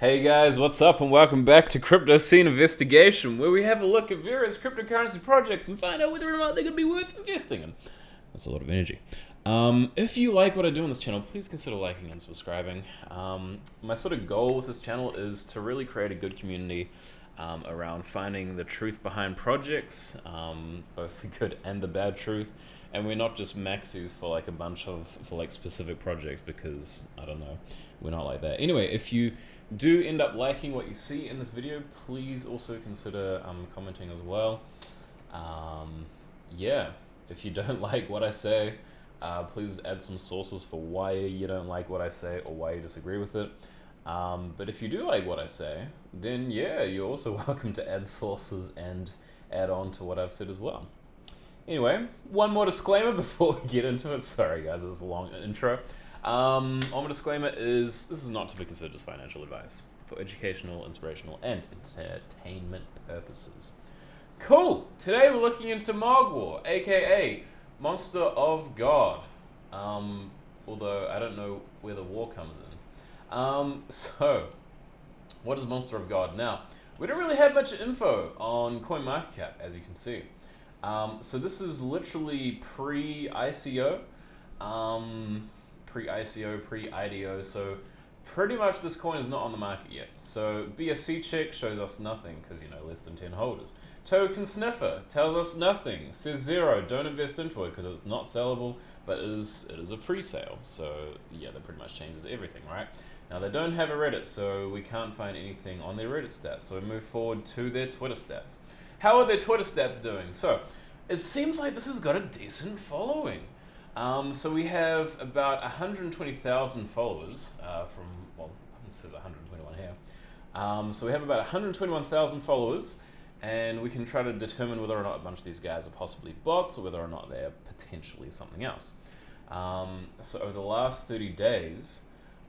Hey guys, what's up and welcome back to Crypto Scene Investigation, where we have a look at various cryptocurrency projects and find out whether or not they're going to be worth investing in. That's a lot of energy. If you like what I do on this channel, please consider liking and subscribing. My sort of goal with this channel is to really create a good community around finding the truth behind projects, both the good and the bad truth. And we're not just maxis for like a bunch of, for like specific projects because, I don't know, we're not like that. Anyway, if you do end up liking what you see in this video, please also consider commenting as well. Yeah, if you don't like what I say, please add some sources for why you don't like what I say or why you disagree with it. But if you do like what I say, then yeah, you're also welcome to add sources and add on to what I've said as well. Anyway, one more disclaimer before we get into it. Sorry guys, this is a long intro. One more disclaimer is this is not to be considered as financial advice for educational, inspirational, and entertainment purposes. Cool! Today we're looking into Mogwar, aka Monster of God. Although I don't know where the war comes in. So, what is Monster of God? Now, we don't really have much info on CoinMarketCap, as you can see. So this is literally pre-ICO, pre-IDO, so pretty much this coin is not on the market yet. So BSC check shows us nothing, because, you know, less than 10 holders. Token sniffer tells us nothing, says 0, don't invest into it because it's not sellable, but it is a pre-sale. So yeah, that pretty much changes everything, right? Now they don't have a Reddit, so we can't find anything on their Reddit stats. So we move forward to their Twitter stats. How are their Twitter stats doing? So, it seems like this has got a decent following. So we have about 120,000 followers from, well, it says 121 here. So we have about 121,000 followers, and we can try to determine whether or not a bunch of these guys are possibly bots or whether or not they're potentially something else. So over the last 30 days,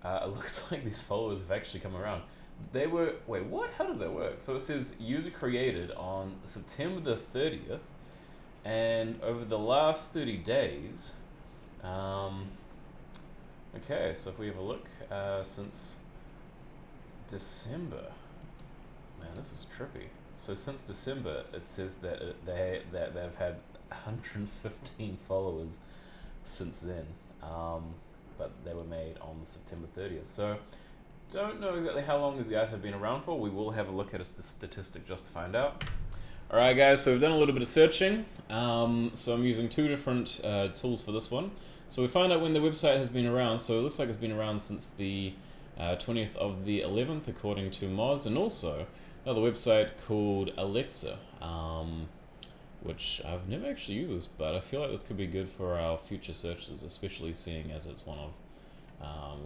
it looks like these followers have actually come around. They were, wait, what? How does that work? So it says user created on September the 30th, and over the last 30 days, okay, so if we have a look, since December, man, this is trippy. So since December, it says that they've had 115 followers since then, but they were made on September 30th. So don't know exactly how long these guys have been around for. We will have a look at a statistic just to find out. Alright guys, so we've done a little bit of searching. So I'm using two different tools for this one. So we find out when the website has been around. So it looks like it's been around since the 20th of the 11th, according to Moz. And also another website called Alexa, which I've never actually used this, but I feel like this could be good for our future searches, especially seeing as it's one of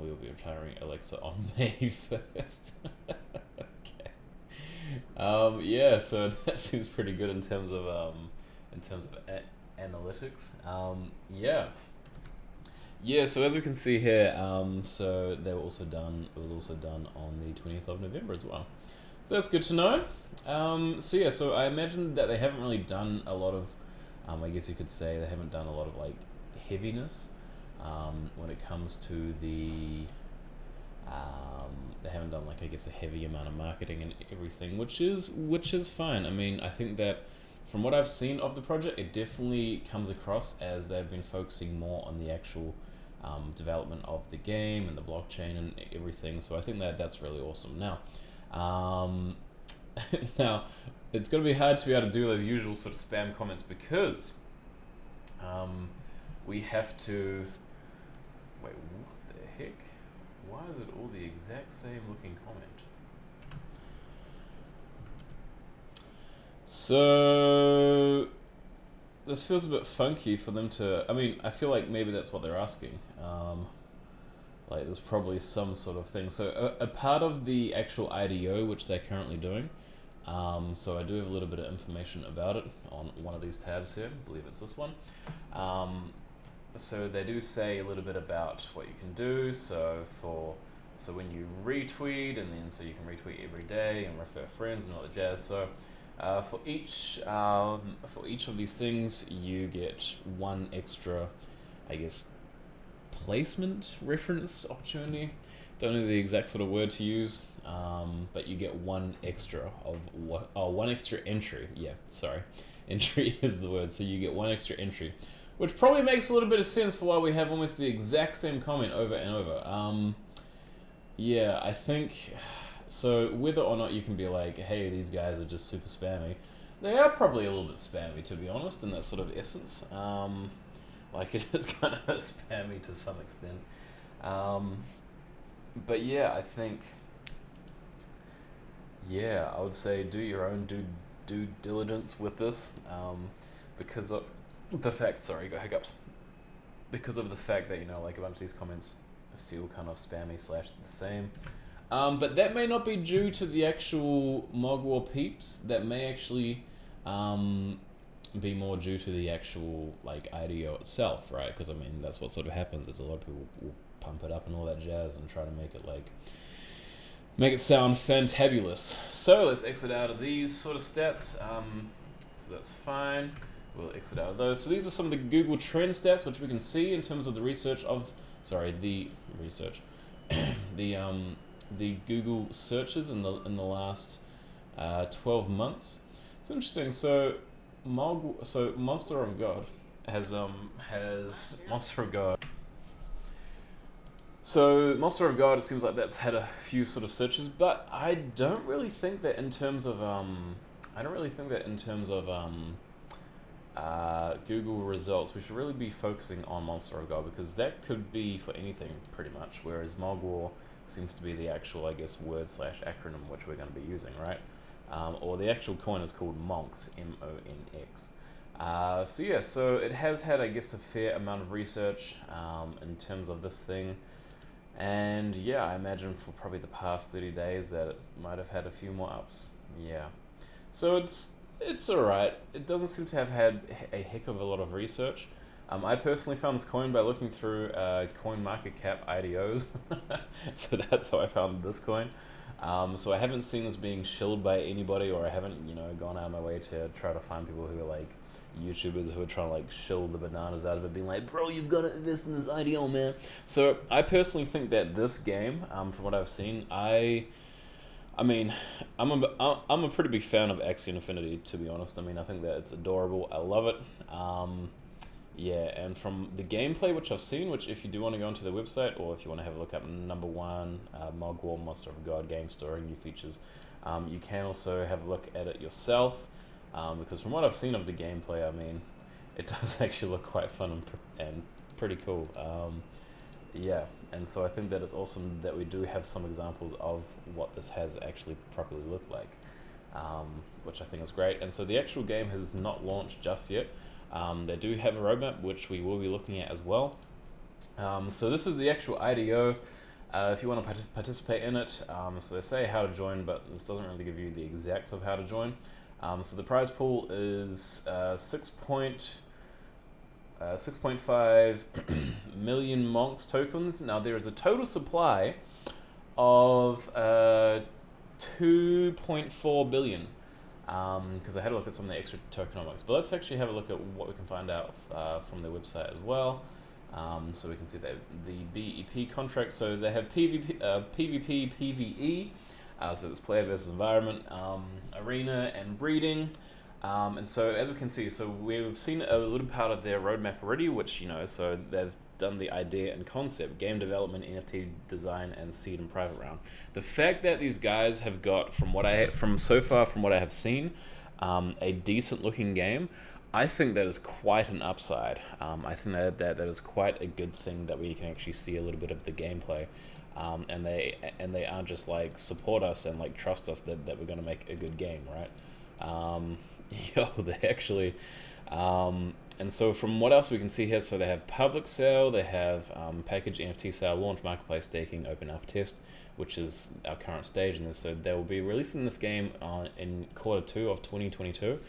we will be retiring Alexa on May 1st. Okay. Yeah, so that seems pretty good in terms of analytics. Yeah. Yeah, so as we can see here, so they were also done. It was also done on the 20th of November as well. So that's good to know. So yeah, so I imagine that they haven't really done a lot of, I guess you could say they haven't done a lot of like heaviness. When it comes to the, they haven't done like, I guess, a heavy amount of marketing and everything, which is fine. I mean, I think that from what I've seen of the project, it definitely comes across as they've been focusing more on the actual development of the game and the blockchain and everything. So I think that that's really awesome. Now, now it's going to be hard to be able to do those usual sort of spam comments because we have to. Wait, what the heck? Why is it all the exact same looking comment? So this feels a bit funky for them to, I mean, I feel like maybe that's what they're asking. Like there's probably some sort of thing. So a part of the actual IDO, which they're currently doing, so I do have a little bit of information about it on one of these tabs here. I believe it's this one. So they do say a little bit about what you can do. So when you retweet, and then so you can retweet every day and refer friends and all the jazz. So for each of these things, you get one extra, I guess, placement reference opportunity. Don't know the exact sort of word to use. but you get one extra of what? Oh, one extra entry. Yeah, sorry, entry is the word. So you get one extra entry, which probably makes a little bit of sense for why we have almost the exact same comment over and over. Yeah, I think so. Whether or not you can be like, hey, these guys are just super spammy, they are probably a little bit spammy, to be honest, in that sort of essence. Like it is kind of spammy to some extent. But yeah, I think, yeah, I would say do your own due diligence with this, because of the fact. Sorry, got hiccups. Because of the fact that like a bunch of these comments feel kind of spammy slash the same. But that may not be due to the actual Mogwar peeps. That may actually be more due to the actual like IDO itself, right? Because I mean that's what sort of happens. Is a lot of people will pump it up and all that jazz and try to make it sound fantabulous. So let's exit out of these sort of stats. So that's fine. We'll exit out of those. So these are some of the Google Trend stats, which we can see in terms of the the Google searches in the last 12 months. It's interesting. So Monster of God has Monster of God. So Monster of God, it seems like that's had a few sort of searches, but I don't really think that in terms of Google results, we should really be focusing on Monster of God, because that could be for anything pretty much, whereas Mogwar seems to be the actual, I guess, word / acronym which we're going to be using, right? Or the actual coin is called Monx, M-O-N-X. So yeah, so it has had, I guess, a fair amount of research in terms of this thing. And yeah, I imagine for probably the past 30 days that it might have had a few more ups. Yeah. So it's alright. It doesn't seem to have had a heck of a lot of research. I personally found this coin by looking through CoinMarketCap IDOs. So that's how I found this coin. So I haven't seen this being shilled by anybody, or I haven't, gone out of my way to try to find people who are like YouTubers who are trying to like shill the bananas out of it, being like, bro, you've got to invest in this IDO, man. So I personally think that this game, from what I've seen, I mean, I'm a pretty big fan of Axie Infinity, to be honest. I mean, I think that it's adorable. I love it. Yeah, and from the gameplay which I've seen, which if you do want to go onto their website, or if you want to have a look up #1 Mogwar Monster of God game story new features, you can also have a look at it yourself, because from what I've seen of the gameplay, I mean, it does actually look quite fun and pretty cool. Yeah, and so I think that it's awesome that we do have some examples of what this has actually properly looked like, which I think is great. And so the actual game has not launched just yet. They do have a roadmap, which we will be looking at as well. So this is the actual IDO. If you want to participate in it, so they say how to join, but this doesn't really give you the exacts of how to join. So the prize pool is 6.5 million Monx tokens. Now there is a total supply of 2.4 billion. Because I had a look at some of the extra tokenomics, but let's actually have a look at what we can find out from their website as well. So we can see that the BEP contracts, so they have PvP, PvE, so it's player versus environment, arena, and breeding. And so as we can see, so we've seen a little part of their roadmap already, which, so they've done the idea and concept, game development, NFT design, and seed and private round. The fact that these guys have got, from what I have seen, a decent looking game, I think that is quite an upside. I think that is quite a good thing that we can actually see a little bit of the gameplay, and they aren't just like support us and like trust us that we're going to make a good game, right? They actually, and so from what else we can see here, so they have public sale, they have package NFT sale, launch, marketplace, staking, open alpha test, which is our current stage in this. So they will be releasing this game in Q2 of 2022.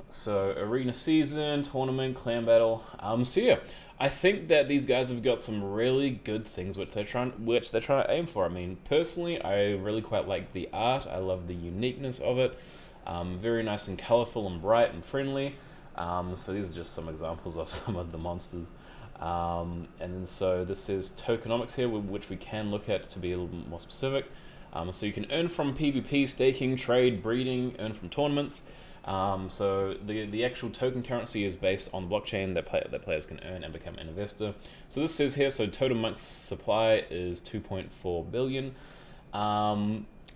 So arena season, tournament, clan battle. So yeah, I think that these guys have got some really good things which they're trying to aim for. I mean, personally, I really quite like the art. I love the uniqueness of it. Very nice and colorful and bright and friendly. So these are just some examples of some of the monsters. And then so this is tokenomics here, which we can look at to be a little bit more specific. So you can earn from PvP, staking, trade, breeding, earn from tournaments. So the actual token currency is based on the blockchain that players can earn and become an investor. So this says here, so total Monx supply is 2.4 billion.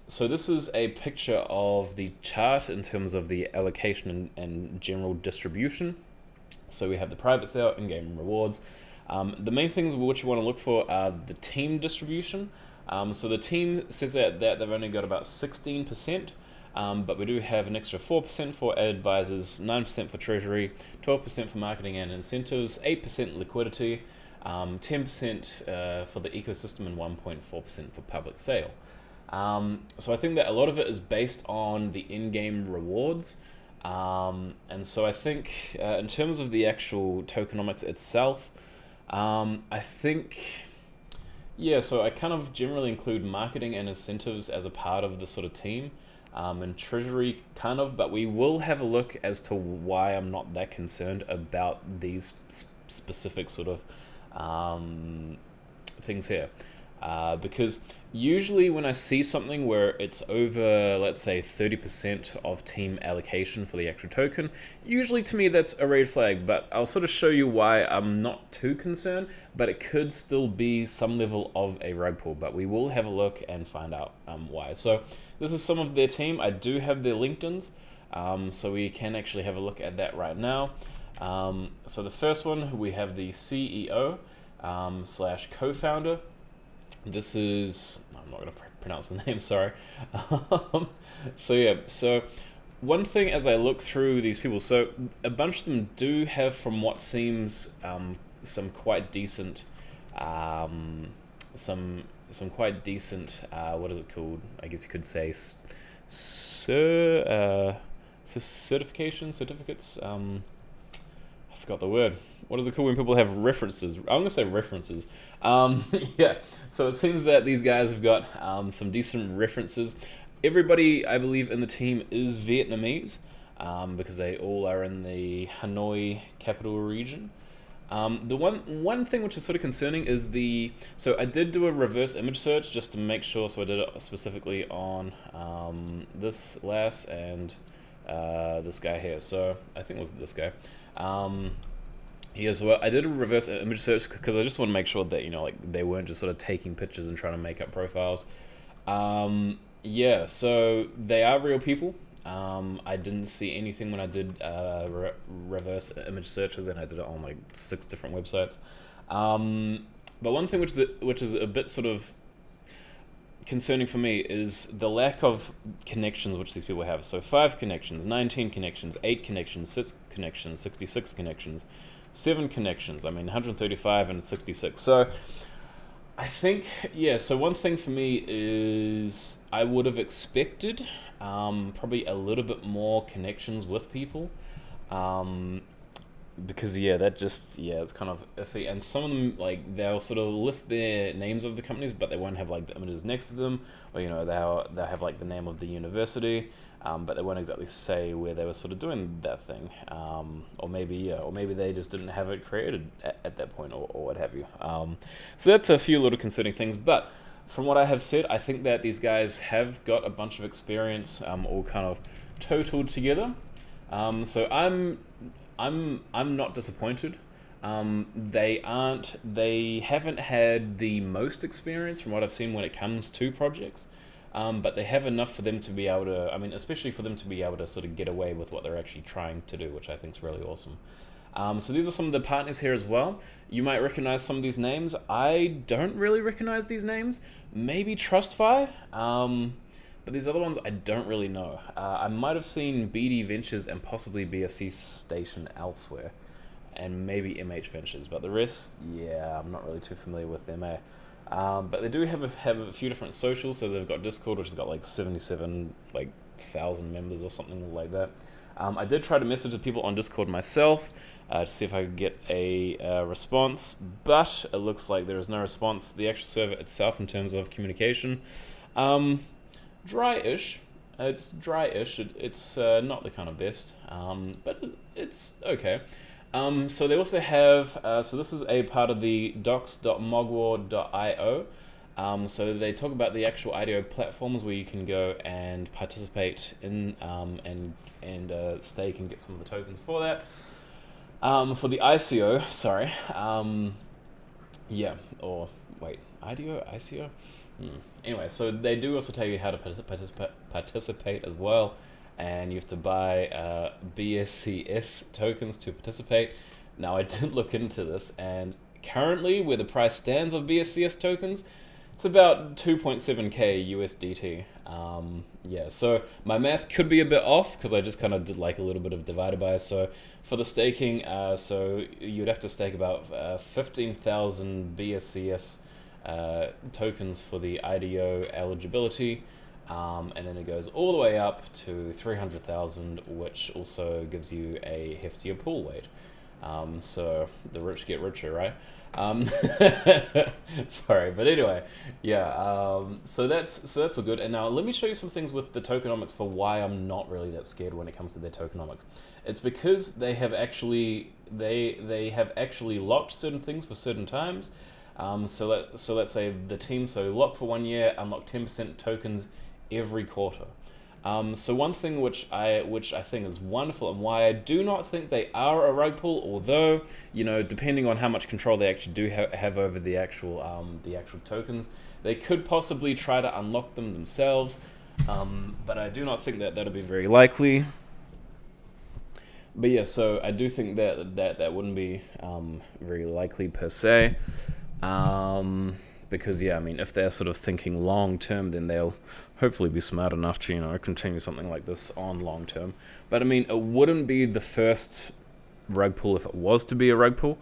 So this is a picture of the chart in terms of the allocation and general distribution. So we have the private sale, in-game rewards. The main things which you want to look for are the team distribution. So the team says that they've only got about 16%, but we do have an extra 4% for advisors, 9% for treasury, 12% for marketing and incentives, 8% liquidity, 10% for the ecosystem, and 1.4% for public sale. So I think that a lot of it is based on the in-game rewards. And so I think in terms of the actual tokenomics itself, I think, yeah, so I kind of generally include marketing and incentives as a part of the sort of team, and treasury kind of, but we will have a look as to why I'm not that concerned about these specific sort of things here. Because usually when I see something where it's over, let's say, 30% of team allocation for the actual token, usually to me that's a red flag, but I'll sort of show you why I'm not too concerned, but it could still be some level of a rug pull, but we will have a look and find out why. So this is some of their team. I do have their LinkedIns, so we can actually have a look at that right now. So the first one, we have the CEO slash co-founder. This is, I'm not going to pronounce the name, sorry. So yeah, so one thing as I look through these people, so a bunch of them do have, from what seems, some quite decent, some quite decent, what is it called? I guess you could say, certificates. I forgot the word. What is it called when people have references? I'm going to say references. Yeah, so it seems that these guys have got some decent references. Everybody, I believe, in the team is Vietnamese, because they all are in the Hanoi capital region. The one thing which is sort of concerning is so I did do a reverse image search just to make sure, so I did it specifically on this lass and this guy here. So I think it was this guy. Yeah, so I did a reverse image search because I just want to make sure that, like, they weren't just sort of taking pictures and trying to make up profiles. Yeah, so they are real people. I didn't see anything when I did reverse image searches, and I did it on like 6 different websites. But one thing which is a bit sort of concerning for me is the lack of connections which these people have. So 5 connections, 19 connections, 8 connections, 6 connections, 66 connections, 7 connections. I mean, 135 and 66. So I think, yeah, so one thing for me is I would have expected probably a little bit more connections with people. Because it's kind of iffy, and some of them, like, they'll sort of list their names of the companies, but they won't have like the images next to them, or they'll have like the name of the university, but they won't exactly say where they were sort of doing that thing, or maybe they just didn't have it created at that point, or what have you. So that's a few little concerning things, but from what I have said, I think that these guys have got a bunch of experience, all kind of totaled together. So I'm not disappointed. They haven't had the most experience from what I've seen when it comes to projects, but they have enough for them to be able to, especially for them to be able to sort of get away with what they're actually trying to do, which I think is really awesome. So these are some of the partners here as well. You might recognize some of these names. I don't really recognize these names. Maybe TrustFi, but these other ones I don't really know. I might have seen BD Ventures and possibly BSC Station elsewhere, and maybe MH Ventures, but the rest, yeah, I'm not really too familiar with them. But they do have a few different socials. So they've got Discord, which has got like 77,000 members or something like that. I did try to message the people on Discord myself to see if I could get a response, but it looks like there is no response. The actual server itself, in terms of communication, dry-ish. It's dry-ish. It's not the kind of best, but it's okay. So they also have, so this is a part of the docs.mogwar.io. So they talk about the actual IDO platforms where you can go and participate in and stake and get some of the tokens for that. For the ICO, sorry. Yeah, or wait, IDO, ICO? Anyway, so they do also tell you how to participate as well, and you have to buy BSCS tokens to participate. Now, I did look into this, and currently, where the price stands of BSCS tokens, it's about 2.7k USDT. Yeah, so my math could be a bit off because I just kind of did like a little bit of divided by. So for the staking, so you'd have to stake about 15,000 BSCS tokens for the IDO eligibility, and then it goes all the way up to 300,000, which also gives you a heftier pool weight. So the rich get richer, right? Sorry, but anyway, yeah. So that's all good. And now let me show you some things with the tokenomics for why I'm not really that scared when it comes to their tokenomics. It's because they have actually locked certain things for certain times. So let's say the team lock for 1 year, unlock 10% tokens every quarter. So one thing which I think is wonderful and why I do not think they are a rug pull, although depending on how much control they actually do have over the actual tokens, they could possibly try to unlock them themselves. But I do not think that that'll be very likely. But yeah, so I do think that wouldn't be very likely per se. Because yeah, I mean, if they're sort of thinking long term, then they'll hopefully be smart enough to continue something like this on long term. But I mean, it wouldn't be the first rug pull if it was to be a rug pull.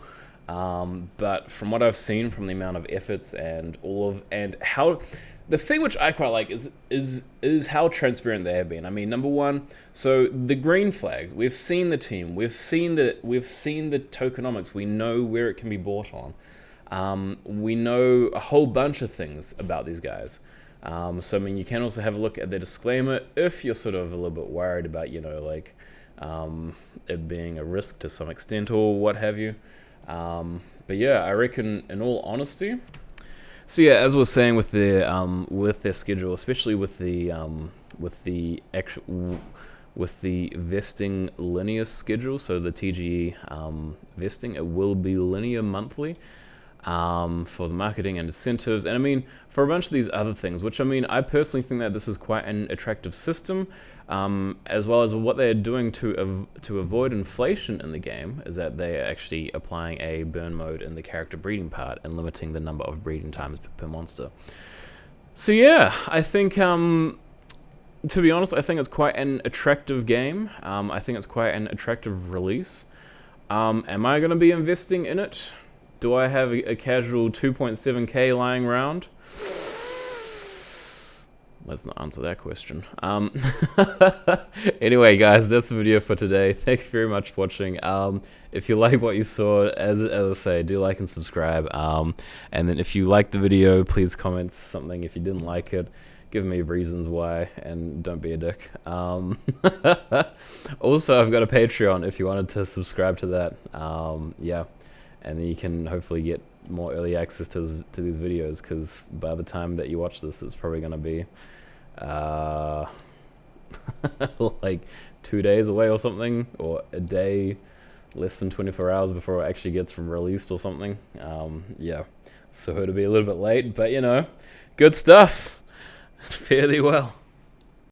But from what I've seen, from the amount of efforts and how the thing which I quite like is how transparent they have been. I mean, number one, so the green flags, we've seen the team, we've seen the tokenomics, we know where it can be bought on. We know a whole bunch of things about these guys. So I mean, you can also have a look at the disclaimer if you're sort of a little bit worried about, it being a risk to some extent or what have you. But yeah, I reckon, in all honesty. So yeah, as we're saying with their schedule, especially with the vesting linear schedule, so the TGE vesting, it will be linear monthly. For the marketing and incentives, and I mean for a bunch of these other things, which I mean I personally think that this is quite an attractive system, as well as what they're doing to avoid inflation in the game is that they are actually applying a burn mode in the character breeding part and limiting the number of breeding times per monster. So yeah, I think to be honest, I think it's quite an attractive game. I think it's quite an attractive release. Am I going to be investing in it? Do I have a casual 2.7k lying around? Let's not answer that question. Anyway, guys, that's the video for today. Thank you very much for watching. If you like what you saw, as I say, do like and subscribe. And then if you liked the video, please comment something. If you didn't like it, give me reasons why, and don't be a dick. Also, I've got a Patreon if you wanted to subscribe to that. Yeah. And then you can hopefully get more early access to these videos, because by the time that you watch this, it's probably going to be like 2 days away or something, or a day, less than 24 hours before it actually gets released or something. Yeah, so it'll be a little bit late, but good stuff. Fare thee well.